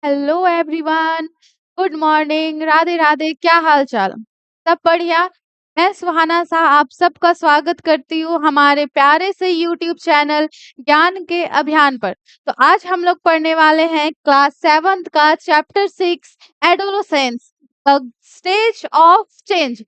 Hello everyone, good morning, Radhe Radhe. क्या हाल चाल? सब बढ़िया। मैं सुहाना सा आप सबका स्वागत करती हूँ हमारे प्यारे से यूट्यूब चैनल ज्ञान के अभियान पर। तो आज हम लोग पढ़ने वाले हैं क्लास 7th का chapter 6 adolescence, the stage of change.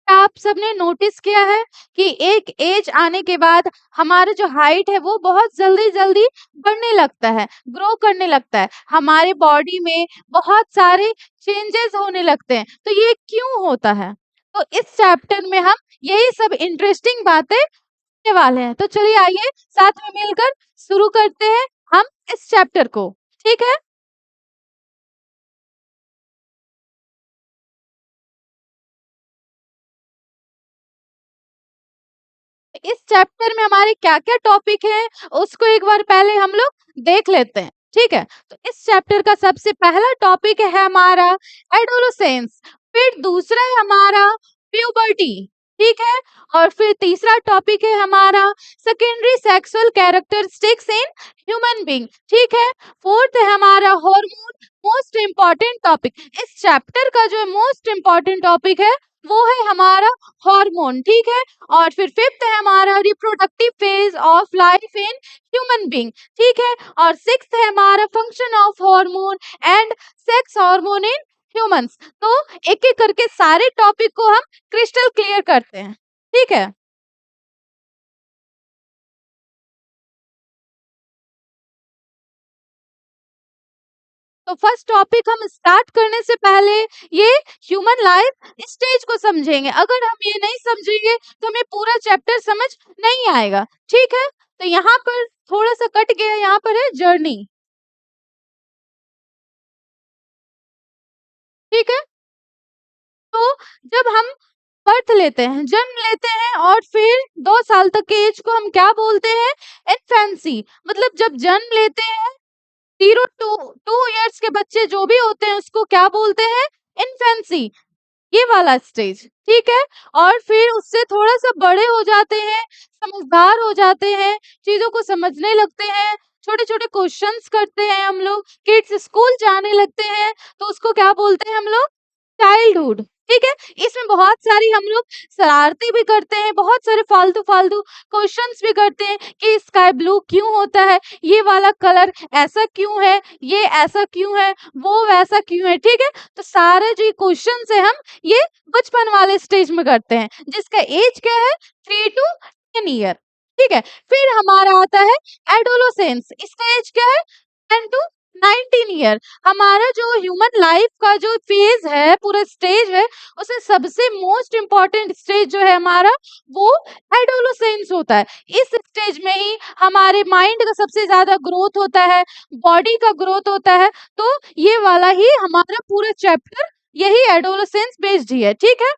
आप सबने नोटिस किया है कि एक एज आने के बाद हमारा जो हाइट है वो बहुत जल्दी जल्दी बढ़ने लगता है, ग्रो करने लगता है, हमारे बॉडी में बहुत सारे चेंजेस होने लगते हैं। तो ये क्यों होता है? तो इस चैप्टर में हम यही सब इंटरेस्टिंग बातें करने वाले हैं। तो चलिए आइए साथ में मिलकर शुरू करते हैं हम इस चैप्टर को। ठीक है। इस चैप्टर में हमारे क्या-क्या टॉपिक है उसको एक बार पहले हम लोग देख लेते हैं। ठीक है। तो इस चैप्टर का सबसे पहला टॉपिक है हमारा एडोलसेंस, फिर दूसरा है हमारा प्यूबर्टी। ठीक है। और फिर तीसरा टॉपिक है हमारा secondary sexual characteristics in human being. ठीक है। फोर्थ है हमारा हार्मोन, मोस्ट इंपॉर्टेंट टॉपिक। इस चैप्टर का जो मोस्ट इंपॉर्टेंट टॉपिक है वो है हमारा हार्मोन। ठीक है। और फिर फिफ्थ है हमारा reproductive phase of life in human being. ठीक है। और सिक्स्थ है हमारा function of hormone and sex hormone in humans. तो एक एक करके सारे टॉपिक को हम क्रिस्टल क्लियर करते हैं। ठीक है। तो फर्स्ट टॉपिक हम स्टार्ट करने से पहले ये ह्यूमन लाइफ स्टेज को समझेंगे। अगर हम ये नहीं समझेंगे तो हमें पूरा चैप्टर समझ नहीं आएगा। ठीक है। तो यहाँ पर थोड़ा सा कट गया, यहाँ पर है जर्नी। ठीक है। तो जब हम बर्थ लेते हैं, जन्म लेते हैं, और फिर 2 साल तक के एज को हम क्या बोलते हैं? इन्फेंसी। मतलब जब जन्म लेते हैं 0 to 2 years के बच्चे जो भी होते हैं उसको क्या बोलते हैं? इन्फेंसी। ये वाला स्टेज। ठीक है। और फिर उससे थोड़ा सा बड़े हो जाते हैं, समझदार हो जाते हैं, चीजों को समझने लगते हैं, छोटे छोटे क्वेश्चंस करते हैं हम लोग, किड्स स्कूल जाने लगते हैं, तो उसको क्या बोलते हैं हम लोग? चाइल्डहुड। ठीक है। इसमें बहुत सारी हम लोग शरारती भी करते हैं, बहुत सारे फालतू फालतू क्वेश्चंस भी करते हैं कि स्काई ब्लू क्यों होता है, ये वाला कलर ऐसा क्यों है, ये ऐसा क्यों है, वो वैसा क्यों है। ठीक है। तो सारे जो क्वेश्चन है हम ये बचपन वाले स्टेज में करते हैं, जिसका एज क्या है? 3 to 10 ईयर। ठीक है। फिर हमारा आता है एडोलोसेंस। इसका एज क्या है? 10 to 19 ईयर। हमारा जो ह्यूमन लाइफ का जो फेज है, पूरा स्टेज है, उसमें सबसे मोस्ट इम्पॉर्टेंट स्टेज जो है हमारा वो एडोलोसेंस होता है। इस स्टेज में ही हमारे माइंड का सबसे ज्यादा ग्रोथ होता है, बॉडी का ग्रोथ होता है। तो ये वाला ही हमारा पूरा चैप्टर यही एडोलोसेंस बेस्ड ही है। ठीक है।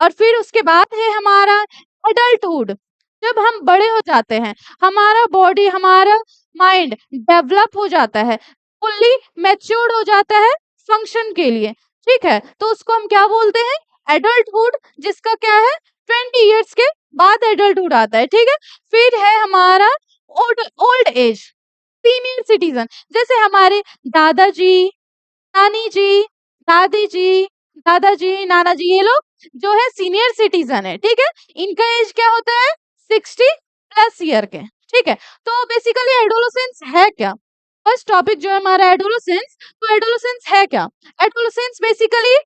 और फिर उसके बाद है हमारा एडल्टहुड। जब हम बड़े हो जाते हैं, हमारा बॉडी, हमारा माइंड डेवलप हो जाता है, फुल्ली मैच्योर्ड हो जाता है फंक्शन के लिए। ठीक है। तो उसको हम क्या बोलते हैं? एडल्टहुड। जिसका क्या है? 20 ईयर्स के बाद एडल्टहुड आता है। ठीक है। फिर है हमारा old old age, senior citizen. जैसे हमारे दादाजी, नानी जी, दादी जी, दादाजी, नाना जी, ये लोग जो है सीनियर सिटीजन है। ठीक है। इनका एज क्या होता है? 60+ ईयर के। ठीक है। तो बेसिकली एडोलोसेंस है क्या? फर्स्ट टॉपिक जो है हमारा एडोलोसेंस। तो एडोलोसेंस है क्या? एडोलोसेंस बेसिकली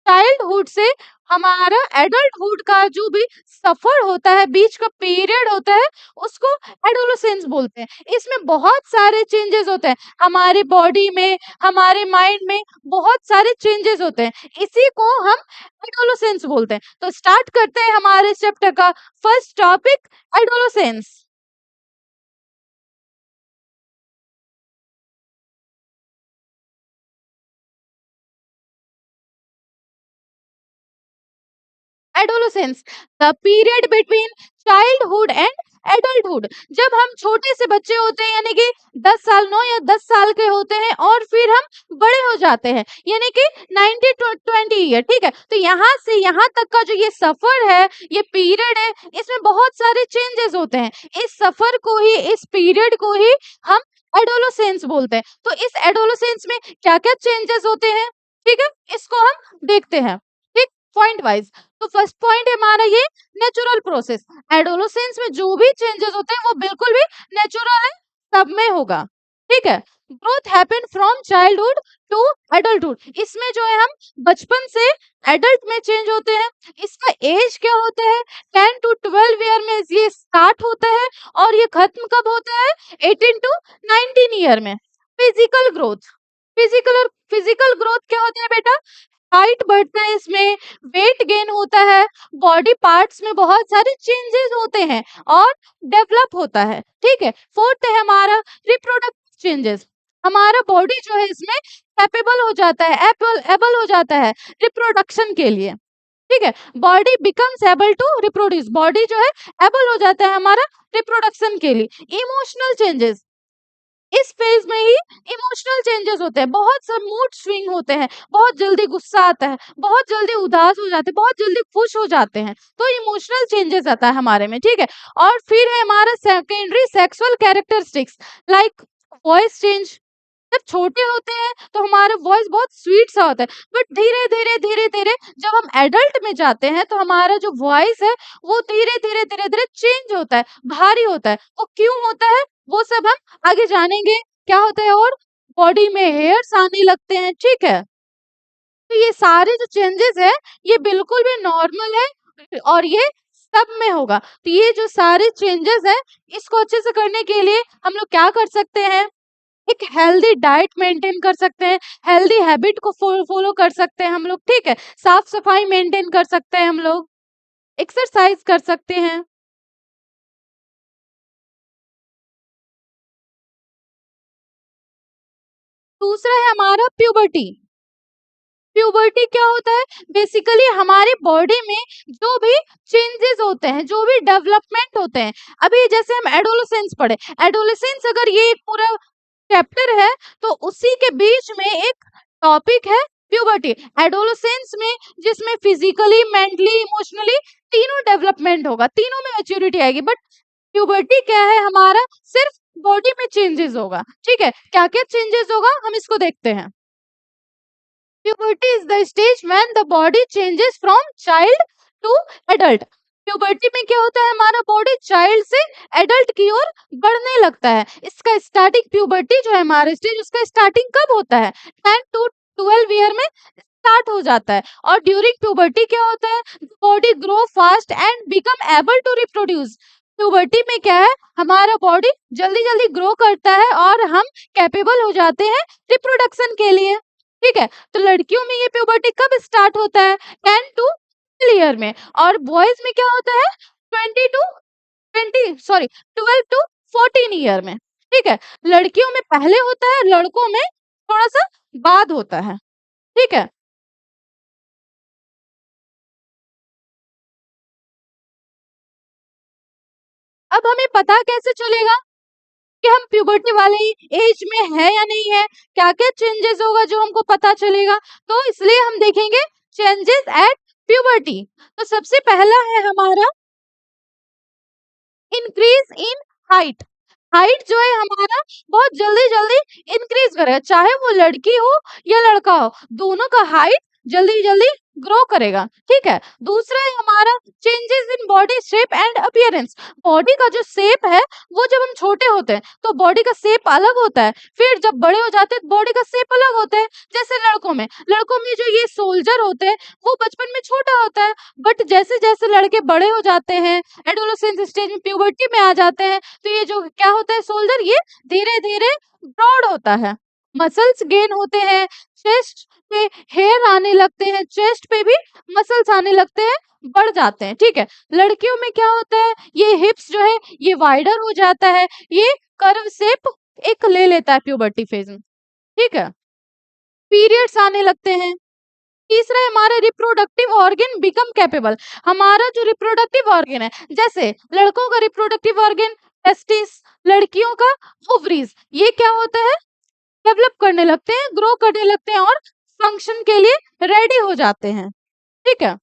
चाइल्डहुड से हमारा एडल्टहुड का जो भी सफर होता है, बीच का पीरियड होता है, उसको एडोलोसेंस बोलते हैं। इसमें बहुत सारे चेंजेस होते हैं हमारे बॉडी में, हमारे माइंड में, बहुत सारे चेंजेस होते हैं। इसी को हम एडोलोसेंस बोलते हैं। तो स्टार्ट करते हैं हमारे चैप्टर का first topic, adolescence. Adolescence, the period between childhood and adulthood. जब हम छोटे से बच्चे होते हैं, यानी कि 10 साल, 9 या 10 साल के होते हैं, और फिर हम बड़े हो जाते हैं, यानी कि 90 to 20 ईयर। ठीक है। तो यहाँ से यहाँ तक का जो ये सफर है, ये पीरियड है, इसमें बहुत सारे चेंजेस होते हैं। इस सफर को ही, इस पीरियड को ही हम एडोलेसेंस बोलते हैं। तो इस एडोलेसेंस में क्या-क्या चेंजेस होते हैं, ठीक है? इसको हम देखते हैं, ठीक? Point wise. तो फर्स्ट पॉइंट है हमारा ये नेचुरल प्रोसेस। एडोलेसेंस में जो भी चेंजेस होते हैं वो बिल्कुल भी नेचुरल है, सब में होगा, ठीक है? Growth happen from childhood to adulthood. इसमें जो है हम बचपन से एडल्ट में चेंज होते हैं। इसका एज क्या होता है? 10 टू 12 ईयर में ये स्टार्ट होता है और ये खत्म कब होता है? 18 टू 19 ईयर में। फिजिकल ग्रोथ, फिजिकल ग्रोथ क्या होता है बेटा? हाइट बढ़ता है इसमें, वेट गेन होता है, बॉडी पार्ट्स में बहुत सारे चेंजेस होते हैं और डेवलप होता है, ठीक है? फोर्थ है हमारा रिप्रोडक्टिव चेंजेस। हमारा बॉडी जो है इसमें कैपेबल हो जाता है, एबल एबल हो जाता है रिप्रोडक्शन के लिए, ठीक है? Body becomes able to reproduce. Body जो है एबल हो जाता है हमारा रिप्रोडक्शन के लिए। इमोशनल चेंजेस, इस फेज में ही इमोशनल चेंजेस होते हैं। बहुत से मूड स्विंग होते हैं, बहुत जल्दी गुस्सा आता है, बहुत जल्दी उदास हो जाते हैं, बहुत जल्दी खुश हो जाते हैं। तो इमोशनल चेंजेस आता है हमारे में, ठीक है? और फिर है हमारा secondary sexual characteristics like voice change. जब छोटे होते हैं तो हमारा वॉइस बहुत स्वीट सा होता है, बट धीरे धीरे धीरे धीरे जब हम एडल्ट में जाते हैं तो हमारा जो वॉइस है वो धीरे धीरे धीरे धीरे चेंज होता है, भारी होता है। वो क्यों होता है वो सब हम आगे जानेंगे। क्या होता है और बॉडी में हेयर्स आने लगते हैं, ठीक है? तो ये सारे जो चेंजेस है ये बिल्कुल भी नॉर्मल है और ये सब में होगा। तो ये जो सारे चेंजेस है इसको अच्छे से करने के लिए हम लोग क्या कर सकते हैं? एक हेल्दी डाइट मेंटेन कर सकते हैं, हेल्दी हैबिट को फॉलो कर सकते हैं हम लोग, ठीक है? साफ-सफाई मेंटेन कर सकते हैं हम लोग, एक्सरसाइज कर सकते हैं। दूसरा है हमारा प्यूबर्टी। प्यूबर्टी क्या होता है? बेसिकली हमारी बॉडी में जो भी चेंजेस होते हैं, जो भी डेवलपमेंट होते हैं, अभी जैसे हम एडोलेसेंस पढ़े, एडोलेसेंस अगर ये एक पूरा चैप्टर है तो उसी के बीच में एक टॉपिक है प्यूबर्टी। एडोलेसेंस में जिसमें फिजिकली, मेंटली, इमोशनली तीनों डेवलपमेंट होगा, तीनों में मैच्योरिटी आएगी। बट प्यूबर्टी क्या है हमारा? सिर्फ बॉडी में चेंजेस होगा, ठीक है? क्या-क्या चेंजेस होगा हम इसको देखते हैं। Puberty is the stage when the body changes from child to adult. Puberty में क्या होता है? हमारा बॉडी चाइल्ड से एडल्ट की ओर बढ़ने लगता है। इसका स्टार्टिंग प्यूबर्टी जो है हमारे स्टेज उसका स्टार्टिंग कब होता है? 10 टू 12 ईयर में स्टार्ट हो जाता है। और ड्यूरिंग प्यूबर्टी क्या होता है? Body grow fast and become able to reproduce. Puberty में क्या है? हमारा बॉडी जल्दी जल्दी ग्रो करता है और हम कैपेबल हो जाते हैं रिप्रोडक्शन के लिए, ठीक है? तो लड़कियों में ये प्यूबर्टी कब स्टार्ट होता है? 10 टू 12 ईयर में। और बॉयज में क्या होता है? 20 टू 20 सॉरी 12 टू 14 ईयर में, ठीक है? लड़कियों में पहले होता है, लड़कों में थोड़ा-सा बाद होता है, ठीक है? अब हमें पता कैसे चलेगा कि हम प्यूबर्टी वाले एज में है या नहीं है? क्या-क्या चेंजेस होगा जो हमको पता चलेगा? तो इसलिए हम देखेंगे चेंजेस एट प्यूबर्टी। तो सबसे पहला है हमारा इंक्रीज इन हाइट। हाइट जो है हमारा बहुत जल्दी-जल्दी इंक्रीज करेगा, चाहे वो लड़की हो या लड़का हो, दोनों का हाइट जल्दी-जल्दी ग्रो करेगा, ठीक है? दूसरा है हमारा changes in body shape and appearance. Body का जो शेप है, वो जब हम छोटे होते हैं, तो बॉडी का शेप अलग होता है, फिर जब बड़े हो जाते हैं, तो बॉडी का शेप अलग होता है। जैसे लड़कों में जो ये सोल्जर होते हैं, वो बचपन में छोटा होता है, बट जैसे-जैसे लड़के बड़े हो जाते हैं, एडोलेसेंस स्टेज में प्यूबर्टी में आ जाते हैं, तो ये जो क्या होता है सोल्जर ये धीरे-धीरे ब्रॉड होता है। मसल्स गेन होते हैं, चेस्ट पे हेयर आने लगते हैं, चेस्ट पे भी मसल्स आने लगते हैं, बढ़ जाते हैं, ठीक है? लड़कियों में क्या होता है? ये हिप्स जो है ये वाइडर हो जाता है, ये कर्व शेप एक ले लेता है प्यूबर्टी फेज में, ठीक है? पीरियड्स आने लगते हैं। तीसरा है हमारा रिप्रोडक्टिव ऑर्गन बिकम कैपेबल। हमारा जो रिप्रोडक्टिव ऑर्गन है, जैसे लड़कों का रिप्रोडक्टिव ऑर्गन टेस्टिस, लड़कियों का ओवरीज, ये क्या होता है? डेवलप करने लगते हैं, ग्रो करने लगते हैं और फंक्शन के लिए रेडी हो जाते हैं, ठीक है?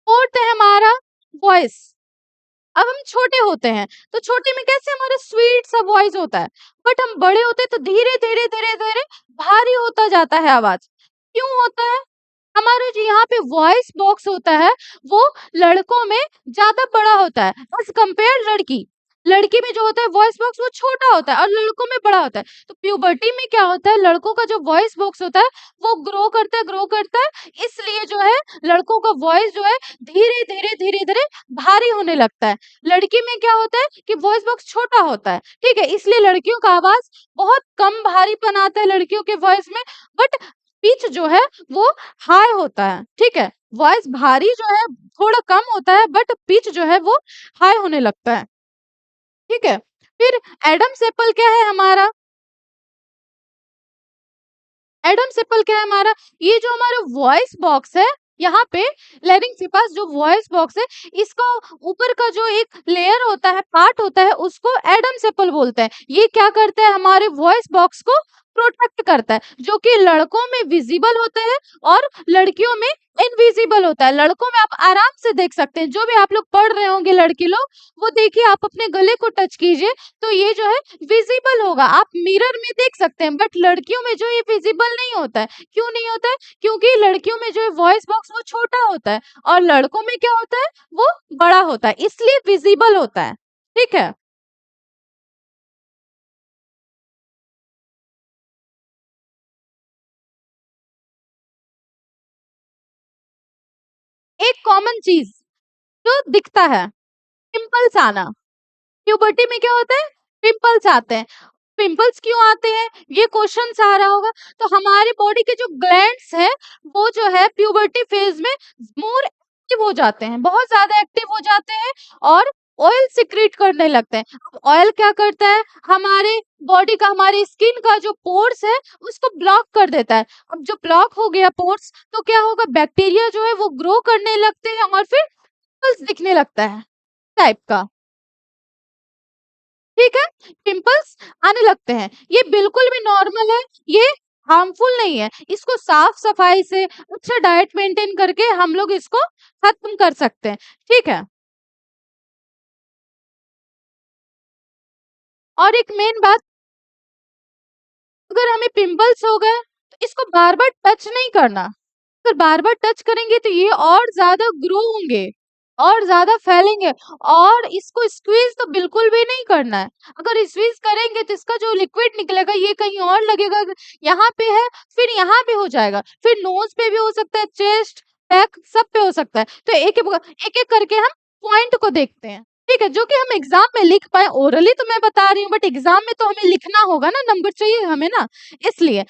फोर्थ है हमारा वॉइस। अब हम छोटे होते हैं, तो छोटे में कैसे हमारा स्वीट सा वॉइस होता है, बट हम बड़े होते हैं तो धीरे धीरे धीरे धीरे भारी होता जाता है आवाज। क्यों होता है? हमारा जो यहाँ पे वॉइस बॉक्स होता है वो लड़कों में ज्यादा बड़ा होता है एज कंपेयर लड़की। लड़की में जो होता है वॉइस बॉक्स वो छोटा होता है और लड़कों में बड़ा होता है। तो प्यूबर्टी में क्या होता है, लड़कों का जो वॉइस बॉक्स होता है वो ग्रो करता है, इसलिए जो है लड़कों का वॉइस जो है धीरे धीरे धीरे धीरे भारी होने लगता है। लड़की में क्या होता है कि वॉइस बॉक्स छोटा होता है, ठीक है, इसलिए लड़कियों का आवाज बहुत कम भारीपन आता है लड़कियों के वॉइस में, बट पिच जो है वो हाई होता है, ठीक है। वॉइस भारी जो है थोड़ा कम होता है बट पिच जो है वो हाई होने लगता है, ठीक है। फिर एडम सेपल क्या है हमारा, एडम सेपल क्या है हमारा, ये जो हमारा वॉइस बॉक्स है यहाँ पे लेरिंग्स के पास जो वॉइस बॉक्स है इसका ऊपर का जो एक लेयर होता है, पार्ट होता है, उसको एडम सेपल बोलते हैं। ये क्या करता है, हमारे वॉइस बॉक्स को प्रोटेक्ट करता है, जो कि लड़कों में विजिबल होता है और लड़कियों में इनविजिबल होता है। लड़कों में आप आराम से देख सकते हैं, जो भी आप लोग पढ़ रहे होंगे लड़के लोग, वो देखिए आप अपने गले को टच कीजिए तो ये जो है विजिबल होगा, आप मिरर में देख सकते हैं, बट लड़कियों में जो ये विजिबल नहीं होता है। क्यों नहीं होता है? क्योंकि लड़कियों में जो है वॉइस बॉक्स वो छोटा होता है और लड़कों में क्या होता है वो बड़ा होता है, इसलिए विजिबल होता है, ठीक है। एक कॉमन चीज जो दिखता है, पिंपल्स आना। प्यूबर्टी में क्या होता है, पिंपल्स आते हैं। पिंपल्स क्यों आते हैं, ये क्वेश्चन आ रहा होगा। तो हमारे बॉडी के जो ग्लैंड्स हैं वो जो है प्यूबर्टी फेज में मोर एक्टिव हो जाते हैं, बहुत ज्यादा एक्टिव हो जाते हैं और ऑयल सिक्रीट करने लगते हैं। अब ऑयल क्या करता है, हमारे बॉडी का, हमारी स्किन का जो पोर्स है उसको ब्लॉक कर देता है। अब जो ब्लॉक हो गया पोर्स तो क्या होगा, बैक्टीरिया जो है वो ग्रो करने लगते हैं और फिर पिंपल्स दिखने लगता है टाइप का, ठीक है। पिंपल्स आने लगते हैं, ये बिल्कुल भी नॉर्मल है, ये हार्मफुल नहीं है। इसको साफ सफाई से अच्छा डाइट मेंटेन करके हम लोग इसको खत्म कर सकते हैं, ठीक है। और एक मेन बात, अगर हमें पिंपल्स हो गए तो इसको बार बार टच नहीं करना। अगर बार बार टच करेंगे तो ये और ज्यादा ग्रो होंगे और ज्यादा फैलेंगे, और इसको स्क्वीज तो बिल्कुल भी नहीं करना है। अगर स्क्वीज करेंगे तो इसका जो लिक्विड निकलेगा ये कहीं और लगेगा, यहाँ पे है फिर यहाँ पे हो जाएगा, फिर नोज पे भी हो सकता है, चेस्ट बैक सब पे हो सकता है। तो एक एक करके हम पॉइंट को देखते हैं, ठीक है, जो कि हम एग्जाम में लिख पाए। ओरली तो मैं बता रही हूँ बट एग्जाम में तो हमें लिखना होगा ना, नंबर चाहिए हमें ना, इसलिए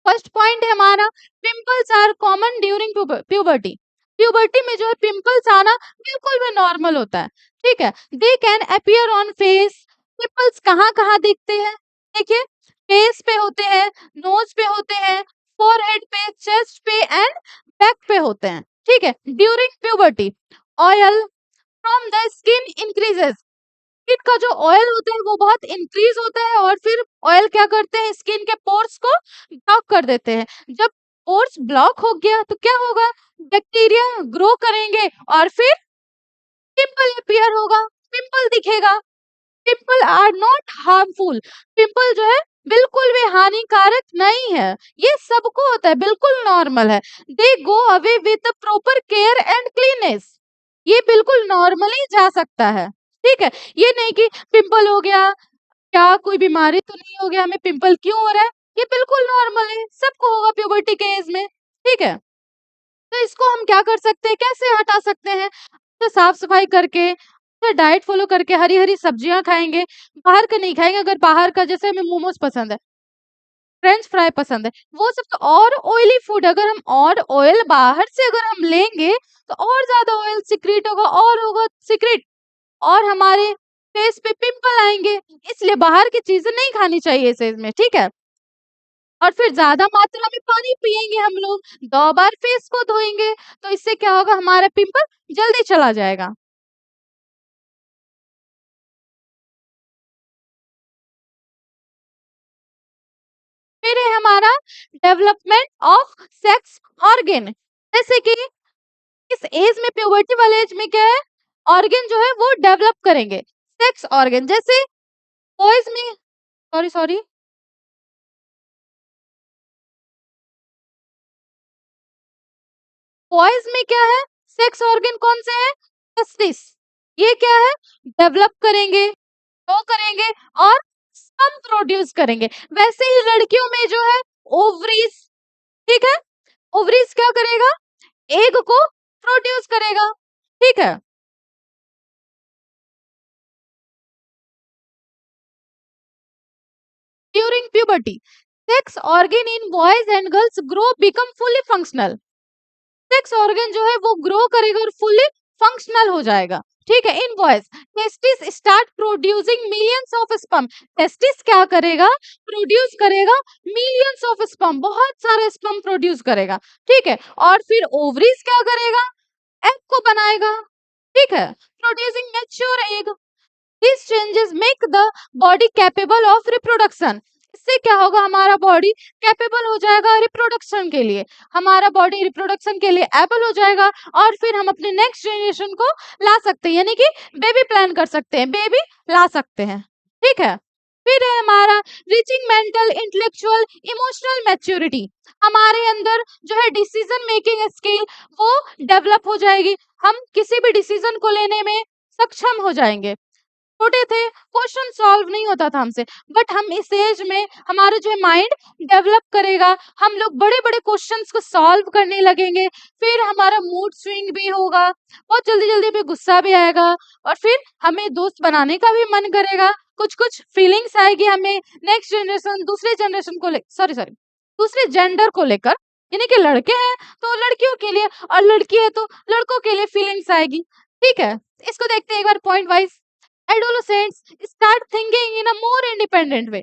फर्स्ट पॉइंट है हमारा, pimples are common during puberty. Puberty में जो है पिंपल्स आना बिल्कुल भी नॉर्मल होता है, ठीक है। They can appear on face. Pimples कहाँ कहाँ दिखते हैं, देखिए, फेस पे होते हैं, नोज पे होते हैं, फोरहेड पे, चेस्ट पे एंड बैक पे होते हैं, ठीक है। During puberty oil from the skin increases. Skin का जो ऑयल होता है वो बहुत इंक्रीज होता है और फिर ऑयल क्या करते हैं, स्किन के पोर्स को ब्लॉक कर देते हैं। जब पोर्स ब्लॉक हो गया तो क्या होगा, बैक्टीरिया ग्रो करेंगे और फिर पिंपल अपीयर होगा, पिंपल दिखेगा। Pimple are not harmful. Pimple जो है बिल्कुल भी हानिकारक नहीं है, ये सबको होता है, बिल्कुल नॉर्मल है। They go away with proper care and cleanness. ये बिल्कुल नॉर्मली जा सकता है, ठीक है। ये नहीं कि पिंपल हो गया, क्या कोई बीमारी तो नहीं हो गया, हमें पिंपल क्यों हो रहा है, ये बिल्कुल नॉर्मल है, सबको होगा प्यूबर्टी के एज में, ठीक है। तो इसको हम क्या कर सकते हैं, कैसे हटा सकते हैं, तो साफ सफाई करके, तो डाइट फॉलो करके, हरी हरी सब्जियां खाएंगे, बाहर का नहीं खाएंगे। अगर बाहर का, जैसे हमें मोमोज पसंद है, फ्रेंच फ्राई पसंद है, वो सब तो, और ऑयली फूड, अगर हम और ऑयल बाहर से अगर हम लेंगे तो और ज्यादा ऑयल सिक्रीट होगा और होगा सिक्रीट, और हमारे फेस पे पिंपल आएंगे। इसलिए बाहर की चीजें नहीं खानी चाहिए इस एज में, ठीक है। और फिर ज्यादा मात्रा में पानी पिएंगे हम लोग, 2 बार फेस को धोएंगे, तो इससे क्या होगा, हमारा पिंपल जल्दी चला जाएगा। फिर है हमारा डेवलपमेंट ऑफ सेक्स ऑर्गन, जैसे कि इस एज में, प्यूबर्टी वाले एज में क्या है, ऑर्गन जो है वो डेवलप करेंगे। सेक्स ऑर्गन जैसे बॉयज में, सॉरी सॉरी, बॉयज में क्या है, सेक्स ऑर्गन कौन से है, टेस्टिस। ये क्या है, डेवलप करेंगे, ग्रो करेंगे और स्पर्म प्रोड्यूस करेंगे। वैसे ही लड़कियों में जो है ओवरीज, ठीक है, ओवरीज क्या करेगा, एग को प्रोड्यूस करेगा, ठीक है। During puberty sex organ in boys and girls grow become fully functional. Sex organ जो है वो ग्रो करेगा और फुली फंक्शनल हो जाएगा, ठीक है। In boys testis start producing millions of sperm. Testis क्या करेगा, प्रोड्यूस करेगा मिलियंस ऑफ स्पर्म, बहुत सारे स्पर्म प्रोड्यूस करेगा, ठीक है। और फिर ओवरीज क्या करेगा, एग को बनाएगा, ठीक है, producing mature egg. These changes make the body capable of reproduction। इससे क्या होगा, हमारा बॉडी कैपेबल हो जाएगा रिप्रोडक्शन के लिए, हमारा बॉडी रिप्रोडक्शन के लिए एबल हो जाएगा और फिर हम अपने नेक्स्ट जनरेशन को ला सकते हैं, यानी कि बेबी प्लान कर सकते हैं, बेबी ला सकते हैं, ठीक है। फिर है हमारा reaching mental intellectual emotional maturity. हमारे अंदर जो है डिसीजन मेकिंग स्किल वो डेवलप हो जाएगी, हम किसी भी डिसीजन को लेने में सक्षम हो जाएंगे। छोटे थे, क्वेश्चन सॉल्व नहीं होता था हमसे, बट हम इस एज में हमारा जो है माइंड डेवलप करेगा, हम लोग बड़े बड़े क्वेश्चंस को सॉल्व करने लगेंगे। फिर हमारा मूड स्विंग भी होगा, बहुत जल्दी जल्दी भी गुस्सा भी आएगा और फिर हमें दोस्त बनाने का भी मन करेगा, कुछ कुछ फीलिंग्स आएगी हमें नेक्स्ट जनरेशन, दूसरे जनरेशन को ले, सॉरी सॉरी, दूसरे जेंडर को लेकर, यानी कि लड़के हैं तो लड़कियों के लिए और लड़की है तो लड़कों के लिए फीलिंग्स आएगी, ठीक है। इसको देखते हैं एक बार point wise. adolescents start thinking in a more independent way।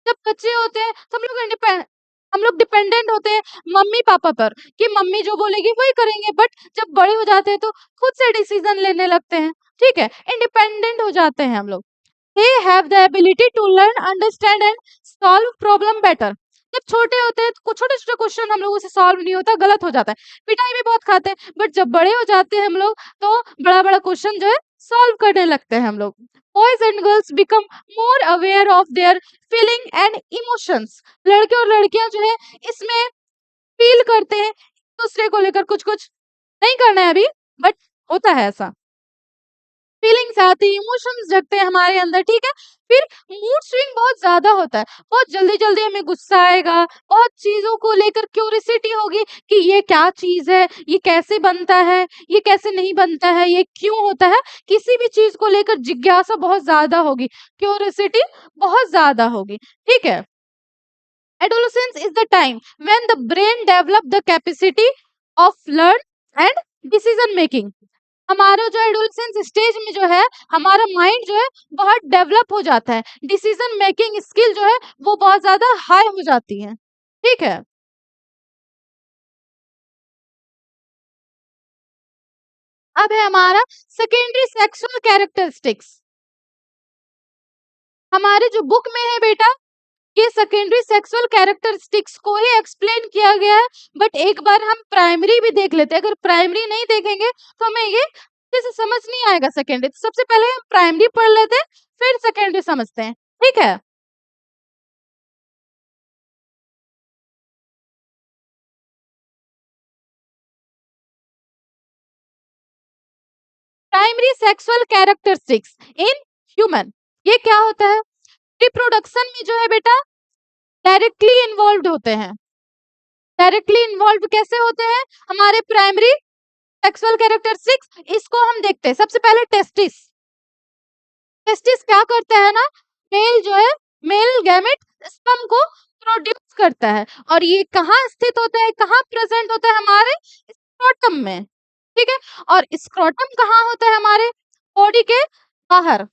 जब बच्चे होते हैं तो हम लोग डिपेंडेंट होते हैं मम्मी पापा पर कि मम्मी जो बोलेगी वही करेंगे, बट जब बड़े हो जाते हैं तो खुद से डिसीजन लेने लगते हैं, ठीक है, इंडिपेंडेंट हो जाते हैं हम लोग। they have the ability to learn understand and solve problem better। जब छोटे होते हैं तो छोटे छोटे क्वेश्चन हम लोगों से सॉल्व नहीं होता, गलत हो जाता है, पिटाई भी बहुत खाते हैं, बट जब बड़े हो जाते हैं हम लोग तो बड़ा बड़ा क्वेश्चन जो है सॉल्व करने लगते हैं हम लोग। Boys and girls become more aware of their feeling and emotions. लड़के और लड़कियां जो है इसमें फील करते हैं एक दूसरे को लेकर, कुछ कुछ नहीं करना है अभी, बट होता है ऐसा, फीलिंग्स आती है, इमोशंस जगते हैं हमारे अंदर, ठीक है। फिर मूड स्विंग बहुत ज्यादा होता है, बहुत जल्दी जल्दी हमें गुस्सा आएगा, बहुत चीजों को लेकर क्यूरियोसिटी होगी कि ये क्या चीज है, ये कैसे बनता है, ये कैसे नहीं बनता है, ये क्यों होता है, किसी भी चीज को लेकर जिज्ञासा बहुत ज्यादा होगी, क्यूरियोसिटी बहुत ज्यादा होगी, ठीक है। Adolescence is the time when the brain develop the capacity of learn and decision making। हमारा जो एडोलेसेंस स्टेज में जो है हमारा माइंड जो है बहुत डेवलप हो जाता है, डिसीजन मेकिंग स्किल जो है वो बहुत ज्यादा हाई हो जाती है, ठीक है। अब है हमारा सेकेंडरी सेक्सुअल कैरेक्टरिस्टिक्स। हमारे जो बुक में है बेटा ये सेकेंडरी सेक्सुअल कैरेक्टरिस्टिक्स को ही एक्सप्लेन किया गया है, बट एक बार हम प्राइमरी भी देख लेते हैं, अगर प्राइमरी नहीं देखेंगे तो हमें ये जैसे समझ नहीं आएगा सेकेंडरी, तो सबसे पहले हम प्राइमरी पढ़ लेते हैं फिर सेकेंडरी समझते हैं, ठीक है। Primary sexual characteristics in human, ये क्या होता है, रिप्रोडक्शन में जो है बेटा डायरेक्टली इन्वॉल्व होते हैं। डायरेक्टली इन्वॉल्व कैसे होते हैं हमारे प्राइमरी सेक्सुअल कैरेक्टरिस्टिक्स, इसको हम देखते हैं। सबसे पहले टेस्टिस, टेस्टिस क्या करता है ना, मेल जो है मेल गैमेट स्पर्म को प्रोड्यूस करता है और ये कहाँ स्थित होता है, कहाँ प्रेजेंट होता है, हमारे स्क्रोटम में, ठीक है। और स्क्रोटम कहाँ होता है, हमारे बॉडी के बाहर,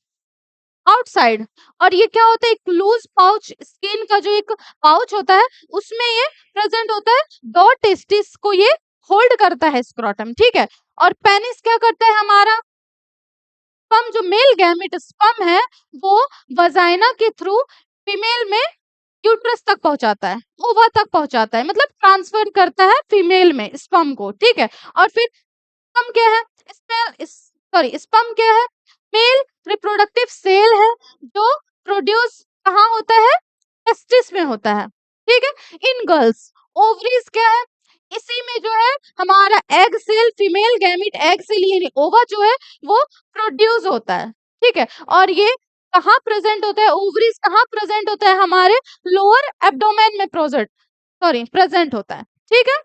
आउटसाइड। और ये क्या होता है, एक लूज पाउच, स्किन का जो एक पाउच होता है उसमें ये प्रेजेंट होता है, दो टेस्टिस को ये होल्ड करता है स्क्रोटम, ठीक है। और पेनिस क्या करता है, हमारा स्पर्म जो मेल गैमेट स्पर्म है वो वजाइना के थ्रू फीमेल में यूट्रस तक पहुंचाता है, ओवा तक पहुंचाता है, मतलब ट्रांसफर करता है फीमेल में स्पर्म को, ठीक है। और फिर स्पर्म क्या है, सॉरी स्पर्म क्या है? मेल रिप्रोडक्टिव सेल है जो प्रोड्यूस कहाँ होता है? टेस्टिस में होता है, ठीक है। इन गर्ल्स ओवरीज क्या है? इसी में जो है हमारा egg cell, female gamete egg cell यानी ओवा जो है वो प्रोड्यूस होता है, ठीक है। और ये कहाँ प्रेजेंट होता है? ओवरीज कहाँ प्रेजेंट होता है? हमारे लोअर एब्डोमेन में प्रेजेंट होता है, ठीक है।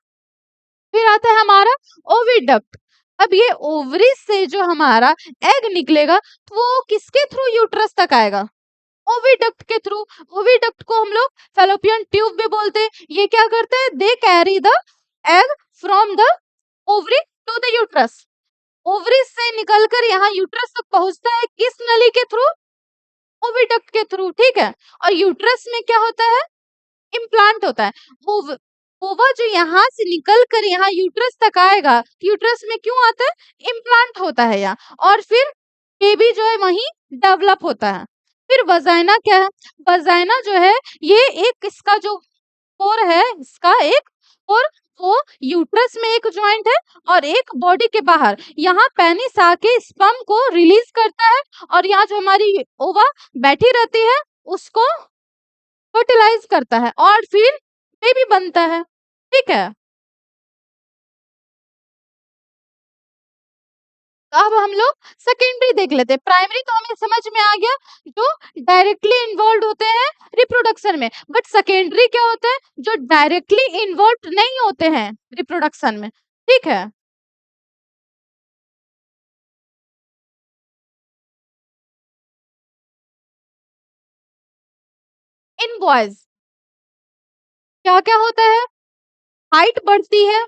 फिर आता है हमारा ओविडक्ट। अब ये ओवरीज से जो हमारा एग निकलेगा तो वो किसके थ्रू यूट्रस तक आएगा? ओविडक्ट के थ्रू। ओविडक्ट को हम लोग फैलोपियन ट्यूब भी बोलते हैं। ये क्या करते हैं? They carry the egg from the ovary to the uterus. Ovaries से निकलकर यहाँ यूट्रस तक पहुंचता है किस नली के थ्रू? ओविडक्ट के थ्रू, ठीक है। और यूट्रस में क्या होता है? इम्प्लांट होता है। ओवा जो यहाँ से निकल कर यहाँ यूट्रस तक आएगा, यूट्रस में क्यों आता है? इम्प्लांट होता है यहाँ, और फिर बेबी जो है वहीं डेवलप होता है। फिर वजाइना क्या है? वजाइना जो है ये एक इसका जो पोर है, इसका एक पोर, वो यूट्रस में एक जॉइंट है और एक बॉडी के बाहर। यहाँ पेनिस आके स्पर्म को रिलीज करता है और यहाँ जो हमारी ओवा बैठी रहती है उसको फर्टिलाइज करता है और फिर बेबी बनता है, ठीक है। तो अब हम लोग सेकेंडरी देख लेते हैं। प्राइमरी तो हमें समझ में आ गया जो डायरेक्टली इन्वॉल्व होते हैं रिप्रोडक्शन में, बट सेकेंडरी क्या होता है? जो डायरेक्टली इन्वॉल्व नहीं होते हैं रिप्रोडक्शन में, ठीक है। इन बॉयज क्या क्या होता है? हाइट बढ़ती है,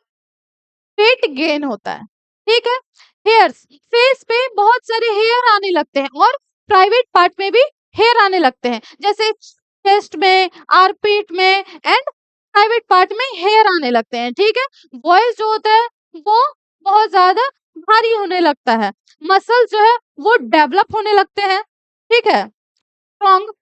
वेट गेन होता है, ठीक है। हेयर्स, फेस पे बहुत सारे हेयर आने लगते हैं और प्राइवेट पार्ट में भी हेयर आने लगते हैं, जैसे चेस्ट में, आर्मपिट में एंड प्राइवेट पार्ट में हेयर आने लगते हैं, ठीक है। वॉइस जो होता है वो बहुत ज्यादा भारी होने लगता है, मसल जो है वो डेवलप होने लगते हैं, ठीक है, स्ट्रॉन्ग।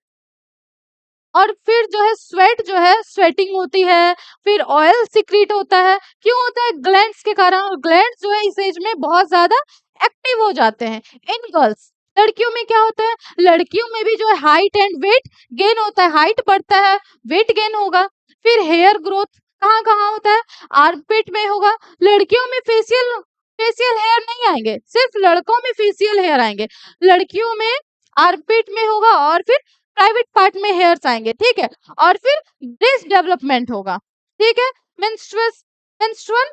और फिर जो है स्वेट जो है स्वेटिंग होती है, फिर ऑयल सिक्रीट होता है। क्यों होता है? ग्लैंड्स के कारण। और ग्लैंड्स जो है इस एज में बहुत ज्यादा एक्टिव हो जाते हैं। इन गर्ल्स, लड़कियों में क्या होता है? लड़कियों में भी जो है हाइट एंड वेट गेन होता है, हाइट बढ़ता है, वेट गेन होगा। फिर हेयर ग्रोथ कहाँ कहाँ होता है? आर्मपिट में होगा। लड़कियों में फेशियल फेशियल हेयर नहीं आएंगे, सिर्फ लड़कों में फेशियल हेयर आएंगे। लड़कियों में आर्मपिट में होगा और फिर प्राइवेट पार्ट में हेयर्स आएंगे, ठीक है। और फिर ब्रेस्ट डेवलपमेंट होगा, ठीक है। मेंस्ट्रुअल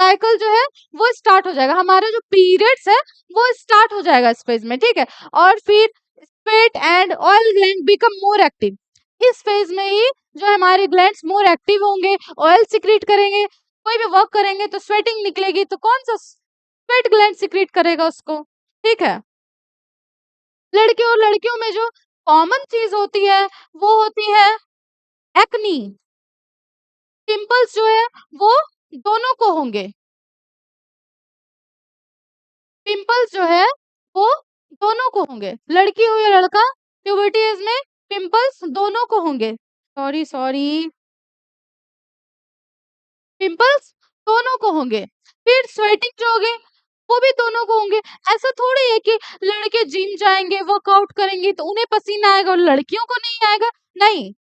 साइकिल जो है वो स्टार्ट हो जाएगा, हमारा जो पीरियड्स है वो स्टार्ट हो जाएगा इस फेज में, ठीक है। और फिर sweat and oil gland become more active. इस फेज में ही जो हमारे ग्लैंड्स मोर एक्टिव होंगे, ऑयल सिक्रीट करेंगे। कोई भी वर्क करेंगे तो स्वेटिंग निकलेगी, तो कौन सा स्वेट ग्लैंड सिक्रीट करेगा उसको, ठीक है। लड़के और लड़कियों में जो कॉमन चीज होती है वो होती है एक्नी। पिंपल्स जो है वो दोनों को होंगे, पिंपल्स जो है वो दोनों को होंगे, लड़की हो या लड़का, प्यूबर्टी एज में पिंपल्स दोनों को होंगे। सॉरी सॉरी, पिंपल्स दोनों को होंगे। फिर स्वेटिंग जो होगी वो भी दोनों को होंगे। ऐसा थोड़ी है कि लड़के जिम जाएंगे, वर्कआउट करेंगे तो उन्हें पसीना आएगा और लड़कियों को नहीं आएगा, नहीं,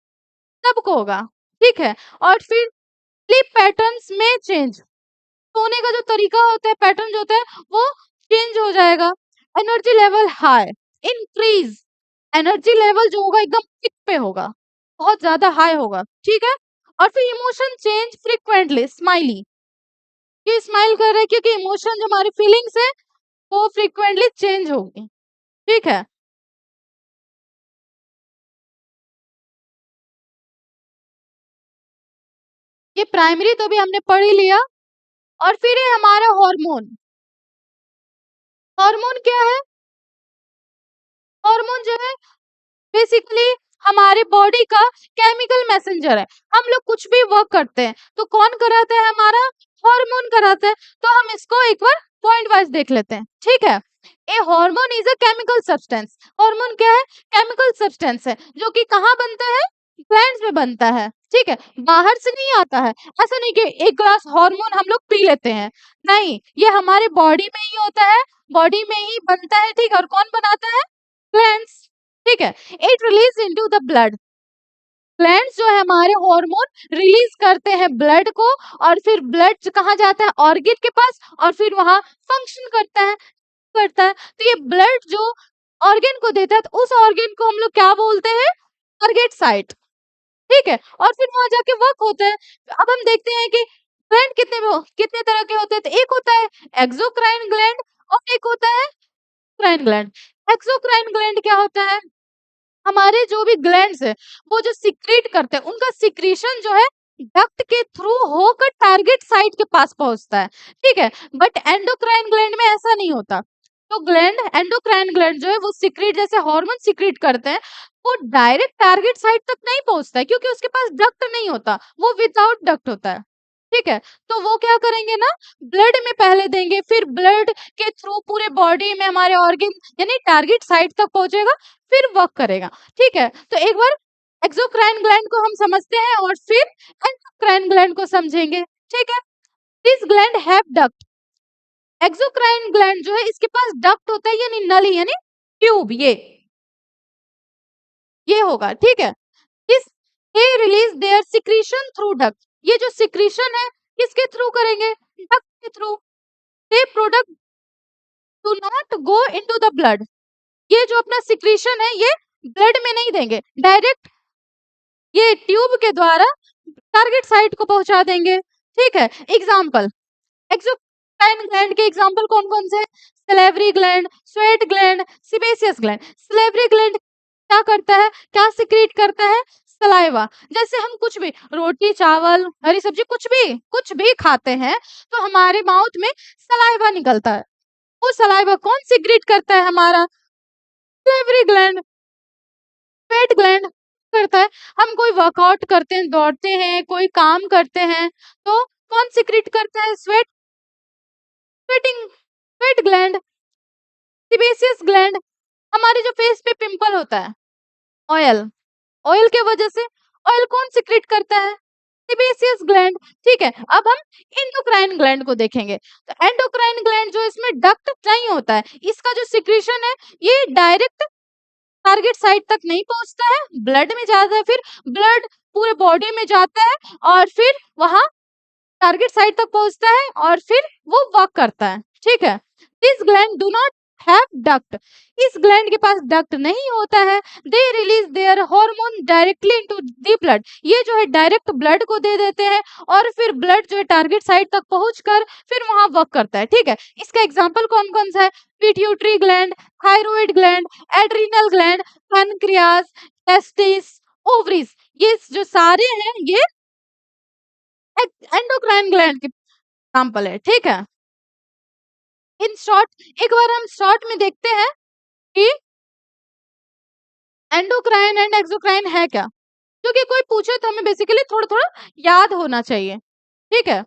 सबको होगा, ठीक है। और फिर स्लीप पैटर्न्स में चेंज, सोने का जो तरीका होता है, पैटर्न जो होता है वो चेंज हो जाएगा। Energy level high increase, energy level जो होगा एकदम पिक पे होगा, बहुत ज्यादा हाई होगा, ठीक है। और फिर इमोशन चेंज फ्रीक्वेंटली, स्माइली, ये स्माइल कर रहे हैं क्योंकि इमोशन जो हमारी फीलिंग्स है वो फ्रीक्वेंटली चेंज होगी, ठीक है। ये प्राइमरी तो भी हमने पढ़ ही लिया। और फिर है हमारा हार्मोन। हार्मोन क्या है? हार्मोन जो है बेसिकली हमारे बॉडी का केमिकल मैसेंजर है। हम लोग कुछ भी वर्क करते हैं तो कौन कराता है? हमारा हार्मोन कराता है। तो हम इसको एक बार पॉइंट वाइज देख लेते हैं, ठीक है। A hormone is a chemical substance. Hormone क्या है? केमिकल सब्सटेंस है जो कि कहाँ बनता है? ग्लैंड्स में बनता है, ठीक है? बाहर से नहीं आता है। ऐसा नहीं कि 1 ग्लास हार्मोन हम लोग पी लेते हैं, नहीं, ये हमारे बॉडी में ही होता है, बॉडी में ही बनता है, ठीक है? और कौन बनाता है? ग्लैंड्स, ठीक है? It release into the blood. Glands जो है हमारे हार्मोन रिलीज़ करते हैं ब्लड को और फिर ब्लड कहाँ जाता है? ऑर्गन के पास और फिर वहाँ फंक्शन करता है। तो ये ब्लड जो ऑर्गन को देता है, तो उस ऑर्गन को हम लोग क्या बोलते हैं? Target site. ठीक है? और फिर वहाँ जाके वर्क होता है। अब हम देखते हैं कि ग्लैंड कितने तरह के होते हैं, तो एक होता है एक्सोक्राइन ग्लैंड और एक होता है क्राइन ग्लैंड। एक्सोक्राइन ग्लैंड क्या होता है? हमारे जो भी ग्लैंड्स हैं, वो जो सीक्रेट करते हैं, उनका सीक्रेशन जो है डक्ट के थ्रू होकर टारगेट साइट के पास पहुँचता है, ठीक है? बट एंडोक्राइन ग्लैंड में ऐसा नहीं होता। तो ग्लैंड एंडोक्राइन ग्लैंड जो है वो सीक्रेट जैसे हार्मोन सीक्रेट करते हैं, वो डायरेक्ट टारगेट साइट तक नहीं पहुँचता है क्योंकि उसके पास डक्ट नहीं होता, वो विदाउट डक्ट होता है। ठीक है? तो वो क्या करेंगे ना, ब्लड में पहले देंगे, फिर ब्लड के थ्रू पूरे बॉडी में हमारे ऑर्गन यानी टारगेट साइट तक पहुँचेगा, फिर वर्क करेगा। ठीक है? तो एक बार एक्सोक्राइन ग्लैंड को हम समझते हैं और फिर एंडोक्राइन ग्लैंड को समझेंगे। ठीक है? This gland have duct. Exocrine gland जो है इसके पास डक्ट होता है यानी नली यानी ट्यूब ये होगा। ठीक है? इस they release their secretion through duct. ये जो सिक्रीशन है किसके थ्रू करेंगे? डक्ट के through. They product do not go into the blood. ये जो अपना सिक्रीशन है ये ब्लड में नहीं देंगे, डायरेक्ट ये ट्यूब के द्वारा टारगेट साइट को पहुंचा देंगे। ठीक है? एग्जाम्पल एक्सोक्राइन ग्लैंड के एग्जाम्पल कौन कौन से? Salivary gland, sweat gland, sebaceous gland. Salivary gland क्या करता है, क्या सिक्रीट करता है? सलाइवा। जैसे हम कुछ भी रोटी चावल हरी सब्जी कुछ भी खाते हैं तो हमारे माउथ में सलाइवा निकलता है। वो सलाइवा कौन सिक्रीट करता है? हमारा सलेवरी ग्लैंड। स्वेट ग्लैंड करता है। हम कोई वर्कआउट करते हैं, दौड़ते हैं, कोई काम करते हैं तो कौन सिक्रीट करता है? Sweating sweat gland. Sebaceous gland हमारे जो फेस पे पिंपल होता है, ऑयल ऑयल के वजह से ऑयल कौन सिक्रेट करता है? Sebaceous gland. ठीक है? अब हम एंडोक्राइन ग्लैंड को देखेंगे। तो एंडोक्राइन ग्लैंड जो इसमें डक्ट नहीं होता है, इसका जो सिक्रेशन है ये डायरेक्ट टारगेट साइट तक नहीं पहुंचता है, ब्लड में जाता है, फिर ब्लड पूरे बॉडी में जाता है और फिर वहां टारगेट साइट तक पहुंचता है और फिर वो वर्क करता है। ठीक है? This gland do not have duct. इस ग्लैंड के पास डक्ट नहीं होता है। They release there hormone directly into the blood. ये जो है डायरेक्ट ब्लड को दे देते हैं और फिर ब्लड जो है टारगेट साइट तक पहुंचकर फिर वहां वर्क करता है। ठीक है? इसका एग्जांपल कौन कौन सा है? Pituitary gland, thyroid gland, adrenal gland, pancreas, testis, ovaries. ये जो सारे हैं ये एंडोक्राइन ग्लैंड के एग्जाम्पल है। ठीक है? इन शॉर्ट एक बार हम शॉर्ट में देखते हैं कि एंडोक्राइन एंड एक्सोक्राइन है क्या, क्योंकि कोई पूछे तो हमें बेसिकली थोड़ा थोड़ा याद होना चाहिए। ठीक है?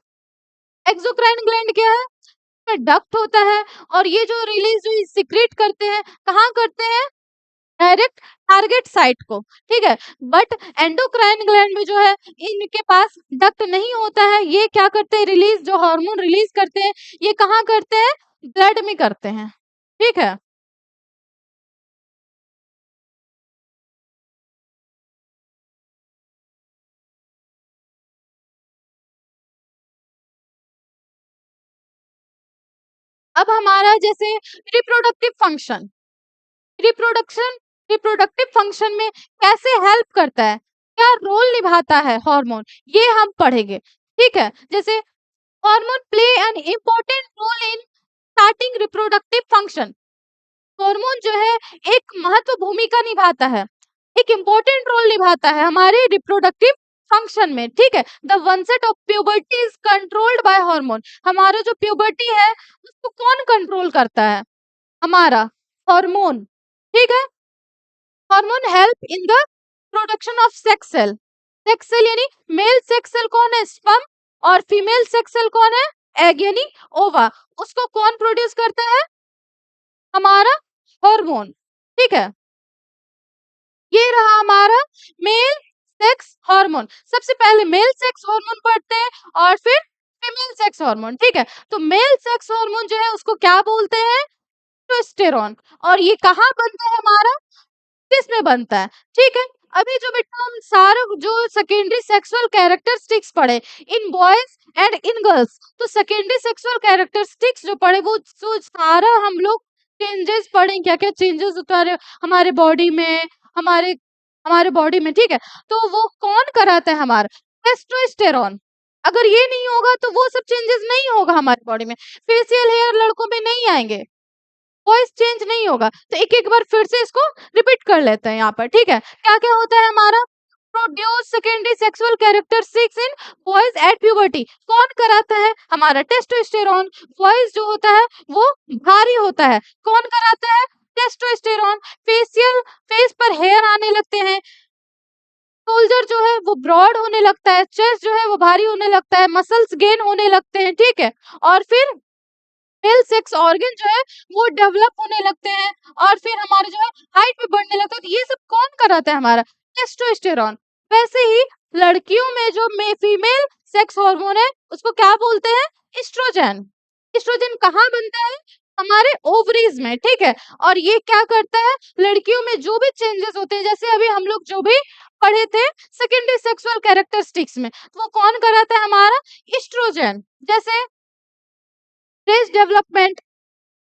एक्सोक्राइन ग्लैंड क्या है? इसमें डक्ट होता है और ये जो रिलीज जो सिक्रेट करते हैं कहाँ करते हैं? डायरेक्ट टारगेट साइट को। ठीक है? बट एंडोक्राइन ग्लैंड में जो है इनके पास डक्ट नहीं होता है, ये क्या करते हैं? रिलीज जो हार्मोन रिलीज करते हैं ये कहाँ करते हैं? ब्लड में करते हैं। ठीक है? अब हमारा जैसे reproductive function, reproduction reproductive function में कैसे हेल्प करता है, क्या रोल निभाता है हार्मोन, ये हम पढ़ेंगे। ठीक है? जैसे hormone play an important role in starting reproductive function. Hormone जो है एक महत्व भूमिका निभाता है, एक इम्पोर्टेंट रोल निभाता है हमारे रिप्रोडक्टिव फंक्शन में। ठीक है? The onset of puberty is controlled by hormone. हमारा जो प्यूबर्टी है उसको कौन कंट्रोल करता है? हमारा हार्मोन। ठीक है? Hormone help in the production of sex cell. Sex cell यानी मेल सेक्स सेल कौन है? स्पर्म। और फीमेल सेक्स सेल कौन है? एग यानी ओवा। उसको कौन प्रोड्यूस करता है? हमारा हार्मोन। ठीक है? ये रहा हमारा मेल सेक्स हार्मोन, सबसे पहले मेल सेक्स हार्मोन पढ़ते हैं और फिर फीमेल सेक्स हार्मोन, ठीक है। तो मेल सेक्स हार्मोन जो है उसको क्या बोलते हैं, टेस्टोस्टेरोन। और ये कहाँ बनता है हमारा, किसमें बनता है, ठीक है। अभी जो बेटा हम सारा जो सेकेंडरी सेक्सुअल कैरेक्टरिस्टिक्स पढ़े in boys and in girls, तो सेकेंडरी सेक्सुअल कैरेक्टरिस्टिक्स जो पढ़े वो जो सारा हम लोग चेंजेस पढ़े, क्या क्या चेंजेस होता है हमारे बॉडी में, हमारे हमारे बॉडी में, ठीक है। तो वो कौन कराता है, हमारा टेस्टोस्टेरोन। अगर ये नहीं होगा तो वो सब चेंजेस नहीं होगा हमारी बॉडी में, फेशियल हेयर लड़कों में नहीं आएंगे, वॉइस चेंज नहीं होगा। तो एक-एक बार फिर से इसको रिपीट कर लेते हैं यहाँ पर, ठीक है। क्या-क्या होता है हमारा, produce secondary sexual characteristics in boys at puberty, कौन कराता है, हमारा टेस्टोस्टेरोन। वॉइस जो होता है वो भारी होता है, कौन कराता है, टेस्टोस्टेरोन। फेस पर हेयर आने लगते हैं, शोल्डर जो है वो ब्रॉड होने लगता है, चेस्ट जो है वो भारी होने लगता है, मसल्स गेन होने लगते हैं, ठीक है। और फिर मेल सेक्स ऑर्गन जो है वो डेवलप होने लगते हैं और फिर हमारे जो है हाइट भी बढ़ने लगता है। तो ये सब कौन कराता है, हमारा टेस्टोस्टेरोन। वैसे ही लड़कियों में जो फीमेल सेक्स हार्मोन है उसको क्या बोलते हैं, एस्ट्रोजन। एस्ट्रोजन कहाँ बनता है, हमारे ओवरीज में, ठीक है। और ये क्या करता है, लड़कियों में जो भी चेंजेस होते हैं, जैसे अभी हम लोग जो भी पढ़े थे सेकेंडरी सेक्सुअल कैरेक्टरिस्टिक्स में, तो वो कौन कराता है, हमारा एस्ट्रोजन। जैसे ब्रेस्ट डेवलपमेंट,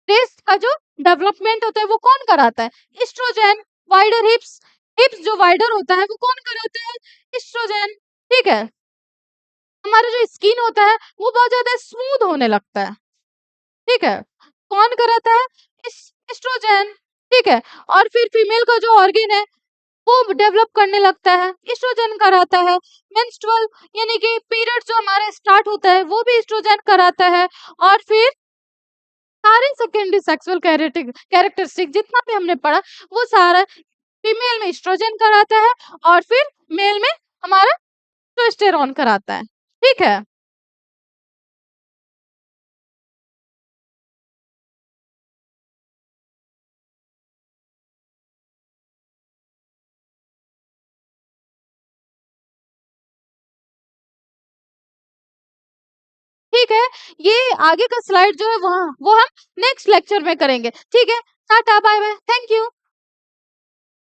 ब्रेस्ट का जो डेवलपमेंट होता है वो कौन कराता है, एस्ट्रोजन। वाइडर हिप्स, हिप्स जो वाइडर होता है वो कौन कराता है, एस्ट्रोजन, ठीक है। हमारा जो स्किन होता है वो बहुत ज्यादा स्मूथ होने लगता है, ठीक है, कौन कराता है, एस्ट्रोजन, ठीक है। और फिर फीमेल का जो ऑर्गन है वो डेवलप करने लगता है, एस्ट्रोजन कराता है। मेंस्ट्रुअल यानी कि पीरियड जो हमारा स्टार्ट होता है वो भी एस्ट्रोजन कराता है। और फिर सारे सेकेंडरी सेक्सुअल कैरेक्टरिस्टिक जितना भी हमने पढ़ा वो सारा फीमेल में एस्ट्रोजन कराता है और फिर मेल में हमारा टेस्टोस्टेरोन कराता है, ठीक है। ठीक है, ये आगे का स्लाइड जो है वो हम नेक्स्ट लेक्चर में करेंगे, ठीक है। Tata bye bye, thank you.